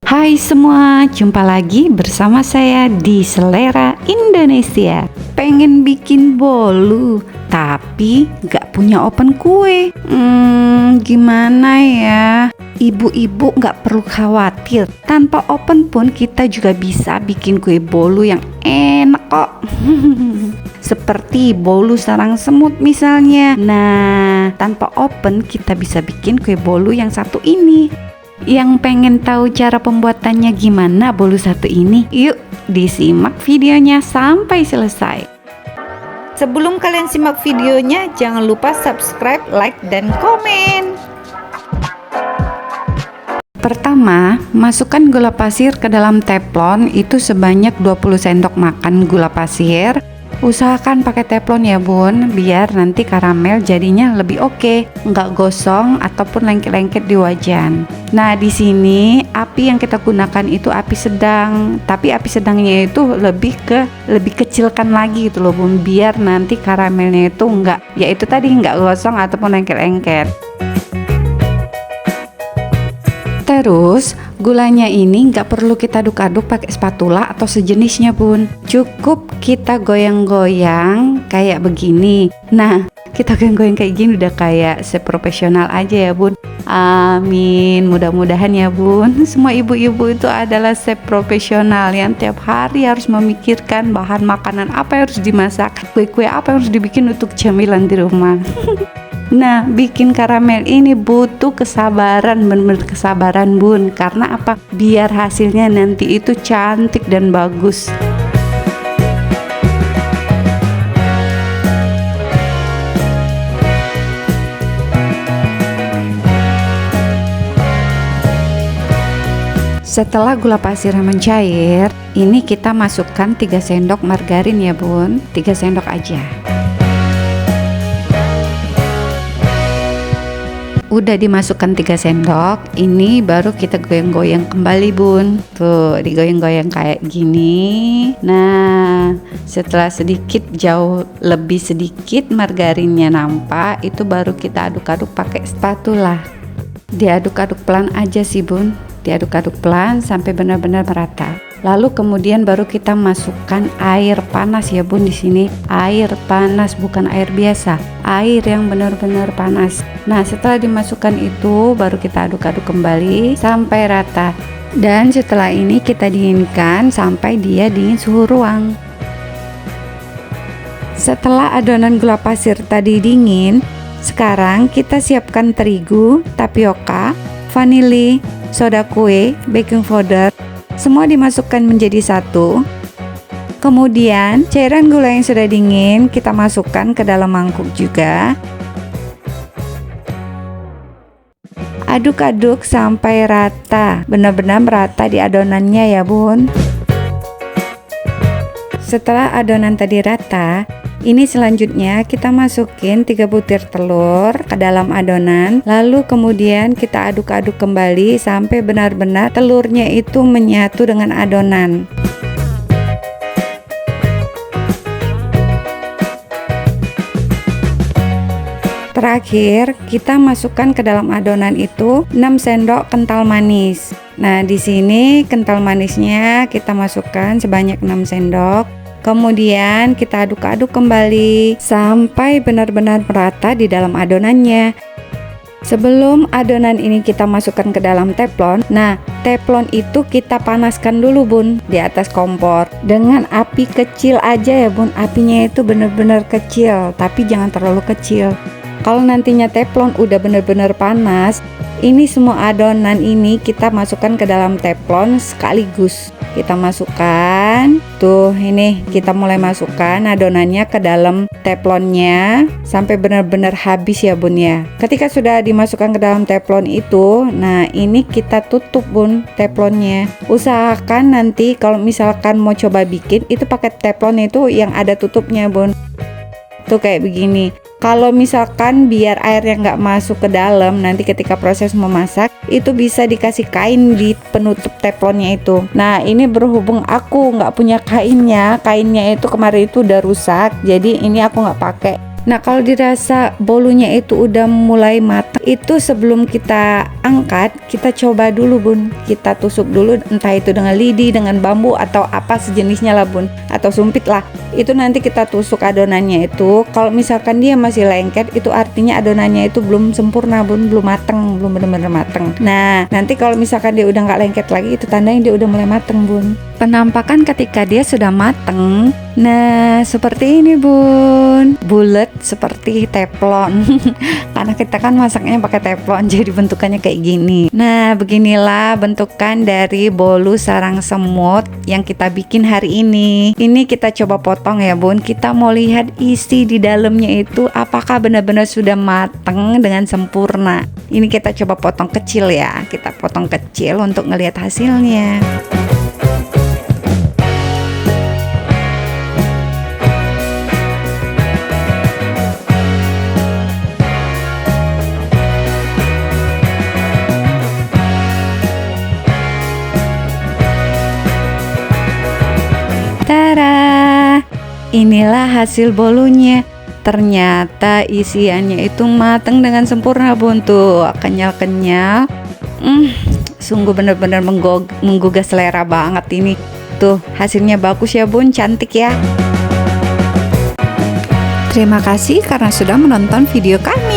Hai semua, jumpa lagi bersama saya di Selera Indonesia. Pengen bikin bolu, tapi gak punya oven kue. Gimana ya? Ibu-ibu gak perlu khawatir. Tanpa oven pun kita juga bisa bikin kue bolu yang enak kok. Seperti bolu sarang semut misalnya. Nah, tanpa oven kita bisa bikin kue bolu yang satu ini. Yang pengen tahu cara pembuatannya gimana bolu satu ini? Yuk disimak videonya sampai selesai. Sebelum kalian simak videonya, jangan lupa subscribe, like, dan komen. Pertama, masukkan gula pasir ke dalam teflon itu sebanyak 20 sendok makan gula pasir. Usahakan pakai teflon ya bun, biar nanti karamel jadinya lebih oke, nggak gosong ataupun lengket-lengket di wajan. Nah di sini api yang kita gunakan itu api sedang, tapi api sedangnya itu lebih kecilkan lagi gitu loh bun, biar nanti karamelnya itu nggak gosong ataupun lengket-lengket. Terus gulanya ini nggak perlu kita aduk-aduk pakai spatula atau sejenisnya bun, cukup kita goyang-goyang kayak begini. Nah kita goyang-goyang kayak gini udah kayak seprofesional aja ya bun. Amin, mudah-mudahan ya bun semua ibu-ibu itu adalah chef profesional yang tiap hari harus memikirkan bahan makanan apa yang harus dimasak, kue-kue apa yang harus dibikin untuk camilan di rumah. Nah, bikin karamel ini butuh kesabaran, bener-bener kesabaran bun. Karena apa? Biar hasilnya nanti itu cantik dan bagus. Setelah gula pasir mencair, ini kita masukkan 3 sendok margarin ya bun, 3 sendok aja. Udah dimasukkan 3 sendok, ini baru kita goyang-goyang kembali bun. Tuh digoyang-goyang kayak gini. Nah setelah jauh lebih sedikit margarinnya nampak, itu baru kita aduk-aduk pakai spatula. Diaduk-aduk pelan aja sih bun, diaduk-aduk pelan sampai benar-benar merata. Lalu kemudian baru kita masukkan air panas ya bun. Di sini air panas, bukan air biasa, air yang benar-benar panas. Nah setelah dimasukkan itu baru kita aduk-aduk kembali sampai rata. Dan setelah ini kita dinginkan sampai dia dingin suhu ruang. Setelah adonan gula pasir tadi dingin, sekarang kita siapkan terigu, tapioka, vanili, soda kue, baking powder, semua dimasukkan menjadi satu. Kemudian cairan gula yang sudah dingin kita masukkan ke dalam mangkuk juga. Aduk-aduk sampai rata, benar-benar merata di adonannya ya bun. Setelah adonan tadi rata, ini selanjutnya kita masukin 3 butir telur ke dalam adonan. Lalu kemudian kita aduk-aduk kembali sampai benar-benar telurnya itu menyatu dengan adonan. Terakhir kita masukkan ke dalam adonan itu 6 sendok kental manis. Nah di sini kental manisnya kita masukkan sebanyak 6 sendok. Kemudian kita aduk-aduk kembali sampai benar-benar merata di dalam adonannya. Sebelum adonan ini kita masukkan ke dalam teflon, nah teflon itu kita panaskan dulu bun di atas kompor dengan api kecil aja ya bun. Apinya itu benar-benar kecil, tapi jangan terlalu kecil. Kalau nantinya teflon udah benar-benar panas, ini semua adonan ini kita masukkan ke dalam teflon sekaligus. Kita masukkan, tuh ini kita mulai masukkan adonannya ke dalam teflonnya sampai benar-benar habis ya bun ya. Ketika sudah dimasukkan ke dalam teflon itu, nah ini kita tutup bun teflonnya. Usahakan nanti kalau misalkan mau coba bikin itu pakai teflon itu yang ada tutupnya bun. Tuh kayak begini. Kalau misalkan biar airnya nggak masuk ke dalam, nanti ketika proses memasak itu bisa dikasih kain di penutup teflonnya itu. Nah ini berhubung aku nggak punya kainnya itu kemarin itu udah rusak, jadi ini aku nggak pakai Nah, kalau dirasa bolunya itu udah mulai matang, itu sebelum kita angkat, kita coba dulu Bun. Kita tusuk dulu, entah itu dengan lidi, dengan bambu, atau apa sejenisnya lah Bun, atau sumpit lah. Itu nanti kita tusuk adonannya itu. Kalau misalkan dia masih lengket, itu artinya adonannya itu belum sempurna Bun, belum mateng, belum benar-benar mateng. Nah, nanti kalau misalkan dia udah nggak lengket lagi, itu tandanya dia udah mulai mateng Bun. Penampakan ketika dia sudah mateng, nah seperti ini Bun, bulat seperti teflon. Karena kita kan masaknya pakai teflon, jadi bentukannya kayak gini. Nah, beginilah bentukan dari bolu sarang semut yang kita bikin hari ini. Ini kita coba potong ya Bun. Kita mau lihat isi di dalamnya itu apakah benar-benar sudah mateng dengan sempurna. Ini kita coba potong kecil ya. Kita potong kecil untuk ngelihat hasilnya. Tara, inilah hasil bolunya. Ternyata isiannya itu mateng dengan sempurna Bun, tuh kenyal-kenyal. Sungguh benar-benar menggugah selera banget ini. Tuh hasilnya bagus ya Bun, cantik ya. Terima kasih karena sudah menonton video kami.